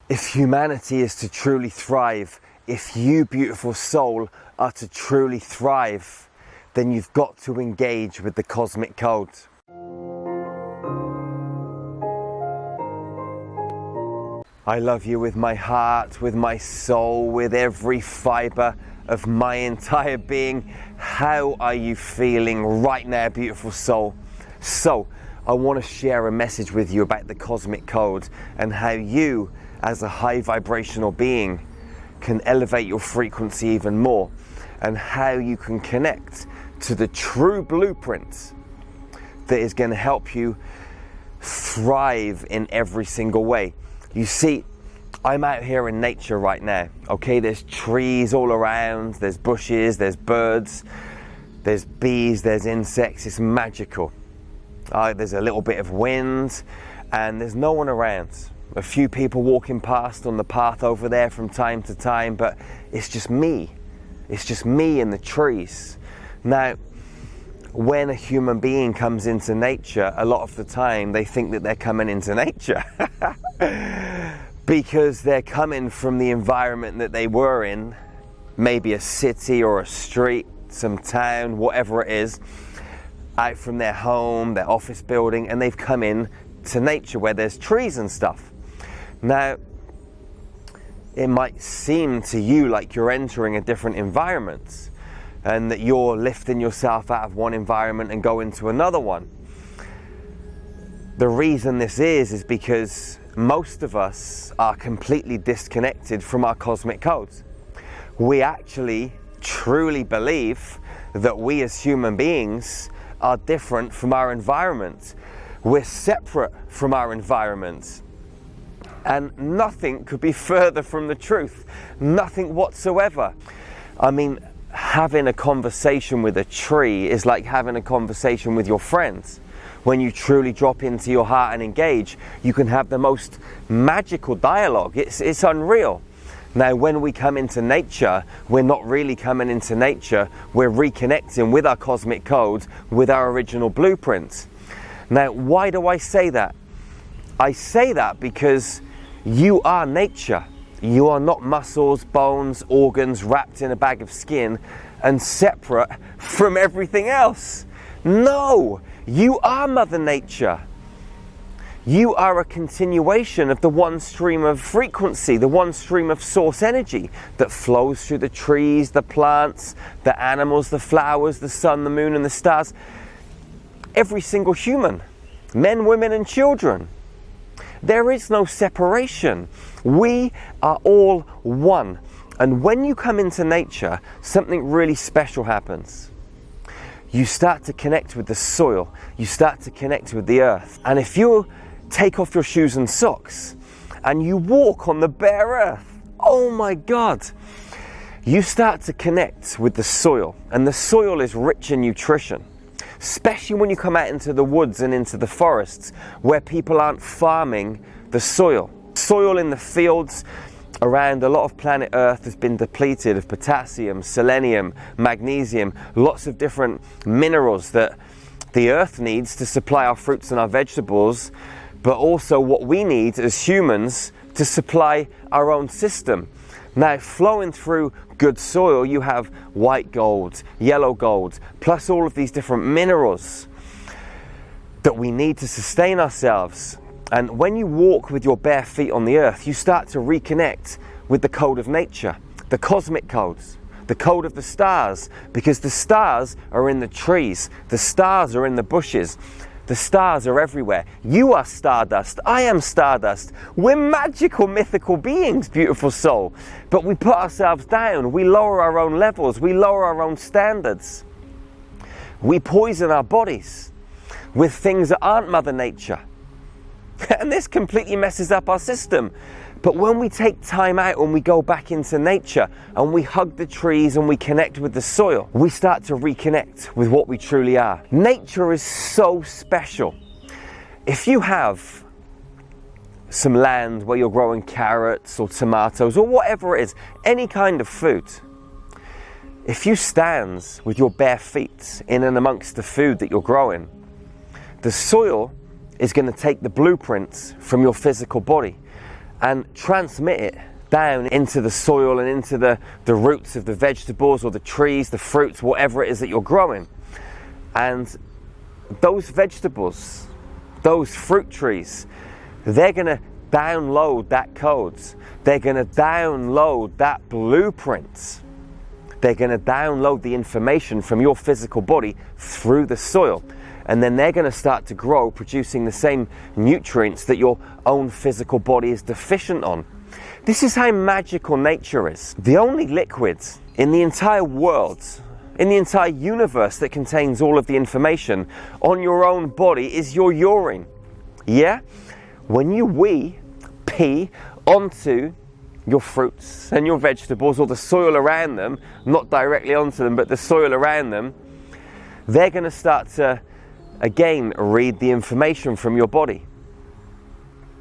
If humanity is to truly thrive, if you, beautiful soul, are to truly thrive, then you've got to engage with the cosmic code. I love you with my heart, with my soul, with every fiber of my entire being. How are you feeling right now, beautiful soul? So, I want to share a message with you about the cosmic code and how you, as a high vibrational being, can elevate your frequency even more, and how you can connect to the true blueprint that is going to help you thrive in every single way. You see, I'm out here in nature right now, okay? There's trees all around, there's bushes, there's birds, there's bees, there's insects. It's magical. There's a little bit of wind and there's no one around. A few people walking past on the path over there from time to time, but it's just me. It's just me and the trees. Now, when a human being comes into nature, a lot of the time they think that they're coming into nature because they're coming from the environment that they were in, maybe a city or a street, some town, whatever it is, out from their home, their office building, and they've come in to nature where there's trees and stuff. Now, it might seem to you like you're entering a different environment and that you're lifting yourself out of one environment and going to another one. The reason this is because most of us are completely disconnected from our cosmic codes. We actually truly believe that we as human beings are different from our environment. We're separate from our environment. And nothing could be further from the truth. Nothing whatsoever. I mean, having a conversation with a tree is like having a conversation with your friends. When you truly drop into your heart and engage, you can have the most magical dialogue. It's unreal. Now, when we come into nature, we're not really coming into nature. We're reconnecting with our cosmic code, with our original blueprint. Now, why do I say that? I say that because you are nature. You are not muscles, bones, organs wrapped in a bag of skin and separate from everything else. No, you are Mother Nature. You are a continuation of the one stream of frequency, the one stream of source energy that flows through the trees, the plants, the animals, the flowers, the sun, the moon, and the stars. Every single human, men, women, and children. There is no separation. We are all one. And when you come into nature, something really special happens. You start to connect with the soil. You start to connect with the earth. And if you take off your shoes and socks and you walk on the bare earth, oh my God, you start to connect with the soil. And the soil is rich in nutrition. Especially when you come out into the woods and into the forests where people aren't farming the soil. Soil in the fields around a lot of planet Earth has been depleted of potassium, selenium, magnesium, lots of different minerals that the earth needs to supply our fruits and our vegetables, but also what we need as humans to supply our own system. Now, flowing through good soil, you have white gold, yellow gold, plus all of these different minerals that we need to sustain ourselves. And when you walk with your bare feet on the earth, you start to reconnect with the code of nature, the cosmic codes, the code of the stars, because the stars are in the trees, the stars are in the bushes, the stars are everywhere. You are stardust, I am stardust. We're magical, mythical beings, beautiful soul. But we put ourselves down, we lower our own levels, we lower our own standards. We poison our bodies with things that aren't Mother Nature. And this completely messes up our system. But when we take time out and we go back into nature and we hug the trees and we connect with the soil, we start to reconnect with what we truly are. Nature is so special. If you have some land where you're growing carrots or tomatoes or whatever it is, any kind of food, if you stand with your bare feet in and amongst the food that you're growing, the soil is going to take the blueprints from your physical body and transmit it down into the soil and into the roots of the vegetables or the trees, the fruits, whatever it is that you're growing. And those vegetables, those fruit trees, they're going to download that code. They're going to download that blueprint. They're going to download the information from your physical body through the soil. And then they're going to start to grow, producing the same nutrients that your own physical body is deficient on. This is how magical nature is. The only liquid in the entire world, in the entire universe, that contains all of the information on your own body is your urine. Yeah? When you pee onto your fruits and your vegetables, or the soil around them, not directly onto them, but the soil around them, they're going to start to, again, read the information from your body.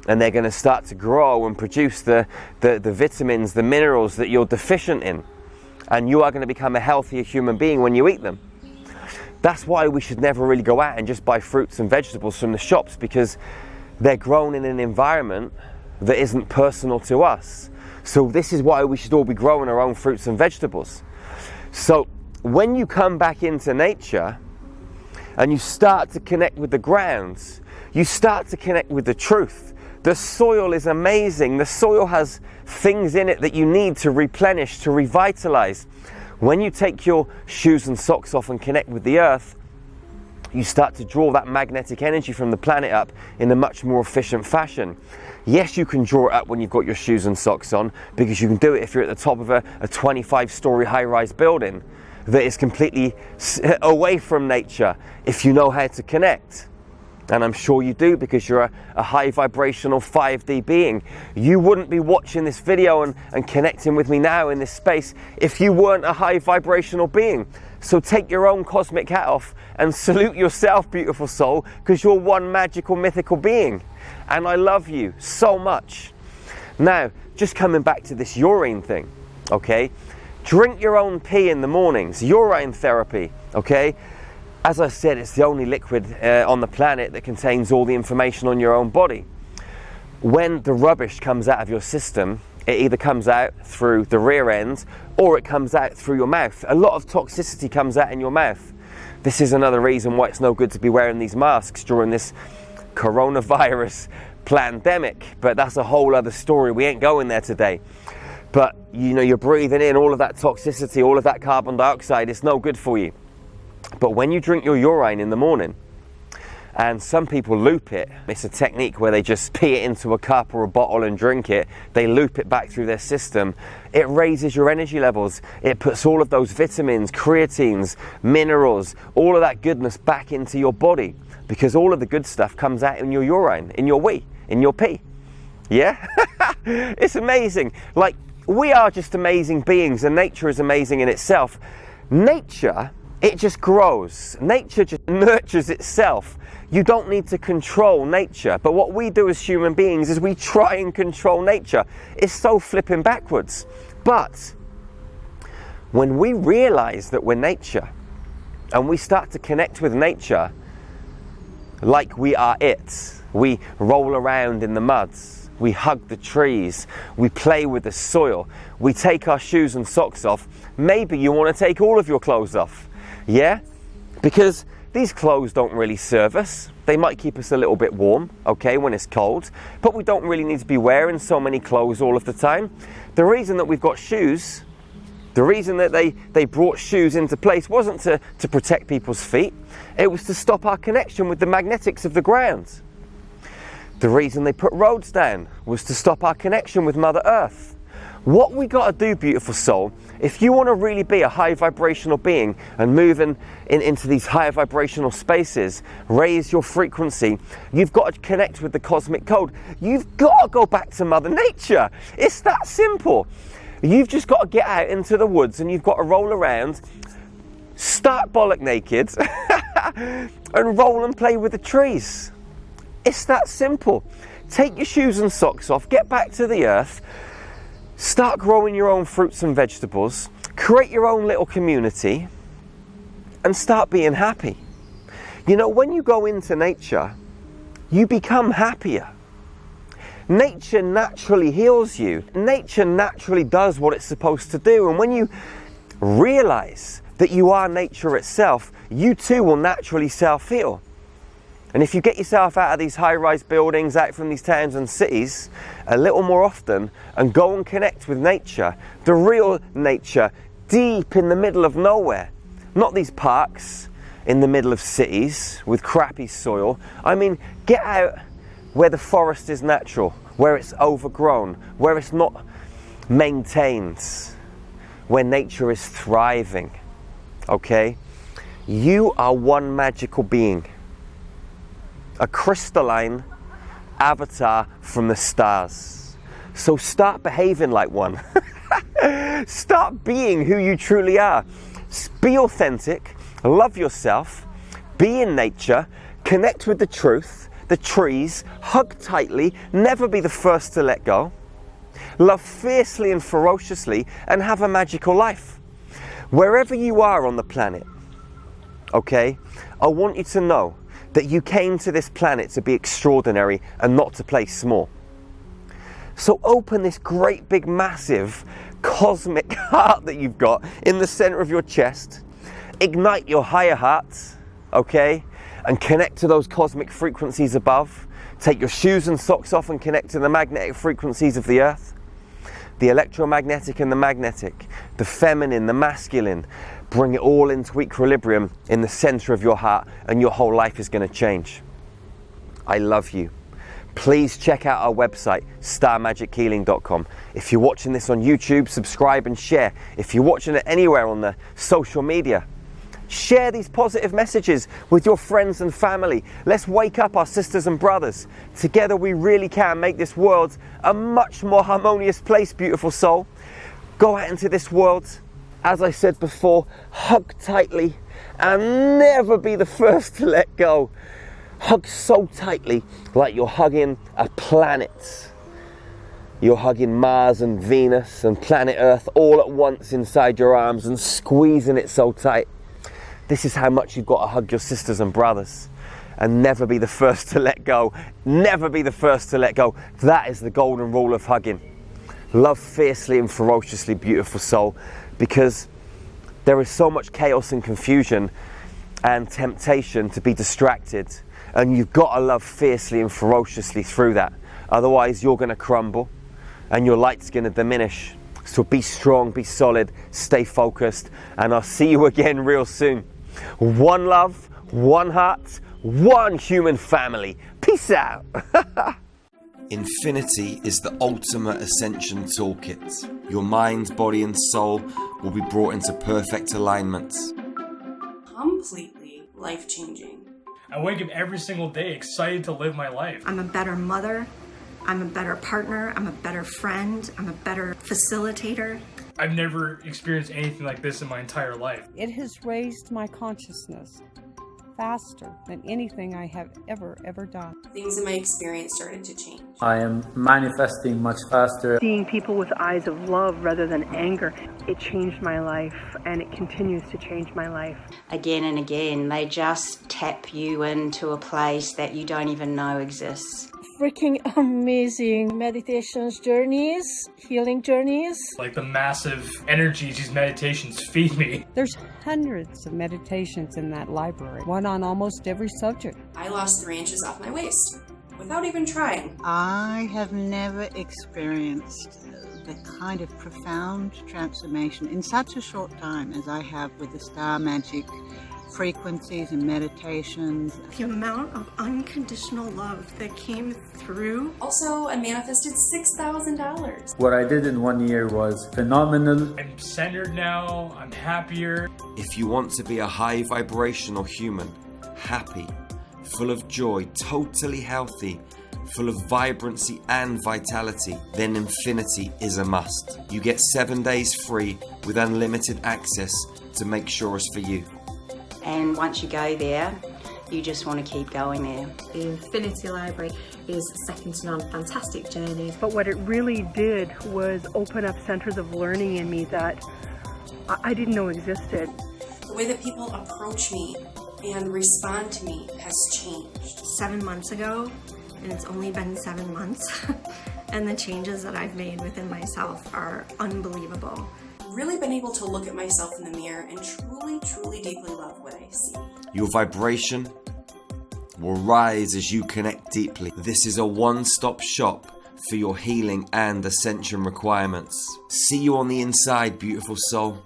And they're going to start to grow and produce the vitamins, the minerals that you're deficient in. And you are going to become a healthier human being when you eat them. That's why we should never really go out and just buy fruits and vegetables from the shops, because they're grown in an environment that isn't personal to us. So this is why we should all be growing our own fruits and vegetables. So when you come back into nature and you start to connect with the ground, you start to connect with the truth. The soil is amazing. The soil has things in it that you need to replenish, to revitalize. When you take your shoes and socks off and connect with the earth, you start to draw that magnetic energy from the planet up in a much more efficient fashion. Yes, you can draw it up when you've got your shoes and socks on, because you can do it if you're at the top of a 25-story high-rise building that is completely away from nature, if you know how to connect. And I'm sure you do, because you're a high vibrational 5D being. You wouldn't be watching this video and connecting with me now in this space if you weren't a high vibrational being. So take your own cosmic hat off and salute yourself, beautiful soul, because you're one magical, mythical being. And I love you so much. Now, just coming back to this urine thing, okay? Drink your own pee in the mornings, urine therapy, okay? As I said, it's the only liquid on the planet that contains all the information on your own body. When the rubbish comes out of your system, it either comes out through the rear end or it comes out through your mouth. A lot of toxicity comes out in your mouth. This is another reason why it's no good to be wearing these masks during this coronavirus pandemic, but that's a whole other story. We ain't going there today. But you know, you're breathing in all of that toxicity, all of that carbon dioxide. It's no good for you. But when you drink your urine in the morning, and some people loop it, it's a technique where they just pee it into a cup or a bottle and drink it, they loop it back through their system, it raises your energy levels, it puts all of those vitamins, creatines, minerals, all of that goodness back into your body, because all of the good stuff comes out in your urine, in your wee, in your pee. Yeah? It's amazing. Like, we are just amazing beings, and nature is amazing in itself. Nature, it just grows. Nature just nurtures itself. You don't need to control nature. But what we do as human beings is we try and control nature. It's so flipping backwards. But when we realize that we're nature and we start to connect with nature like we are it, we roll around in the muds, we hug the trees, we play with the soil, we take our shoes and socks off. Maybe you want to take all of your clothes off. Yeah, because these clothes don't really serve us. They might keep us a little bit warm, okay, when it's cold, but we don't really need to be wearing so many clothes all of the time. The reason that we've got shoes, the reason that they brought shoes into place wasn't to protect people's feet. It was to stop our connection with the magnetics of the ground. The reason they put roads down was to stop our connection with Mother Earth. What we got to do, beautiful soul, if you want to really be a high vibrational being and move into these higher vibrational spaces, raise your frequency, you've got to connect with the cosmic code. You've got to go back to Mother Nature. It's that simple. You've just got to get out into the woods and you've got to roll around, start bollock naked, and roll and play with the trees. It's that simple. Take your shoes and socks off, get back to the earth, start growing your own fruits and vegetables, create your own little community, and start being happy. You know, when you go into nature, you become happier. Nature naturally heals you. Nature naturally does what it's supposed to do. And when you realize that you are nature itself, you too will naturally self-heal. And if you get yourself out of these high-rise buildings, out from these towns and cities a little more often and go and connect with nature, the real nature, deep in the middle of nowhere, not these parks in the middle of cities with crappy soil. I mean, get out where the forest is natural, where it's overgrown, where it's not maintained, where nature is thriving, okay? You are one magical being. A crystalline avatar from the stars. So start behaving like one. Start being who you truly are. Be authentic, love yourself, be in nature, connect with the truth, the trees, hug tightly, never be the first to let go, love fiercely and ferociously, and have a magical life. Wherever you are on the planet, okay, I want you to know that you came to this planet to be extraordinary and not to play small. So open this great big massive cosmic heart that you've got in the center of your chest, ignite your higher heart, okay, and connect to those cosmic frequencies above. Take your shoes and socks off and connect to the magnetic frequencies of the earth, the electromagnetic and the magnetic, the feminine, the masculine. Bring it all into equilibrium in the center of your heart, and your whole life is going to change. I love you. Please check out our website, starmagichealing.com. If you're watching this on YouTube, subscribe and share. If you're watching it anywhere on the social media, share these positive messages with your friends and family. Let's wake up our sisters and brothers. Together we really can make this world a much more harmonious place, beautiful soul. Go out into this world, as I said before, hug tightly and never be the first to let go. Hug so tightly like you're hugging a planet. You're hugging Mars and Venus and planet Earth all at once inside your arms and squeezing it so tight. This is how much you've got to hug your sisters and brothers, and never be the first to let go. Never be the first to let go. That is the golden rule of hugging. Love fiercely and ferociously, beautiful soul, because there is so much chaos and confusion and temptation to be distracted, and you've got to love fiercely and ferociously through that. Otherwise you're going to crumble and your light's going to diminish. So be strong, be solid, stay focused, and I'll see you again real soon. One love, one heart, one human family. Peace out. Infinity is the ultimate ascension toolkit. Your mind, body and soul will be brought into perfect alignment. Completely life-changing. I wake up every single day excited to live my life. I'm a better mother. I'm a better partner. I'm a better friend. I'm a better facilitator. I've never experienced anything like this in my entire life. It has raised my consciousness faster than anything I have ever done. Things in my experience started to change. I am manifesting much faster. Seeing people with eyes of love rather than anger, it changed my life, and it continues to change my life. Again and again, they just tap you into a place that you don't even know exists. Freaking amazing meditations journeys, healing journeys. Like the massive energies these meditations feed me. There's hundreds of meditations in that library, one on almost every subject. I lost 3 inches off my waist without even trying. I have never experienced the kind of profound transformation in such a short time as I have with the Star Magic frequencies and meditations. The amount of unconditional love that came through. Also, I manifested $6,000. What I did in 1 year was phenomenal. I'm centered now, I'm happier. If you want to be a high vibrational human, happy, full of joy, totally healthy, full of vibrancy and vitality, then Infinity is a must. You get 7 days free with unlimited access to make sure it's for you. And once you go there, you just want to keep going there. The Infinity Library is second to none, fantastic journeys. But what it really did was open up centers of learning in me that I didn't know existed. The way that people approach me and respond to me has changed. 7 months ago, And it's only been 7 months, and the changes that I've made within myself are unbelievable. Really been able to look at myself in the mirror and truly, truly deeply love what I see. Your vibration will rise as you connect deeply. This is a one-stop shop for your healing and ascension requirements. See you on the inside, beautiful soul.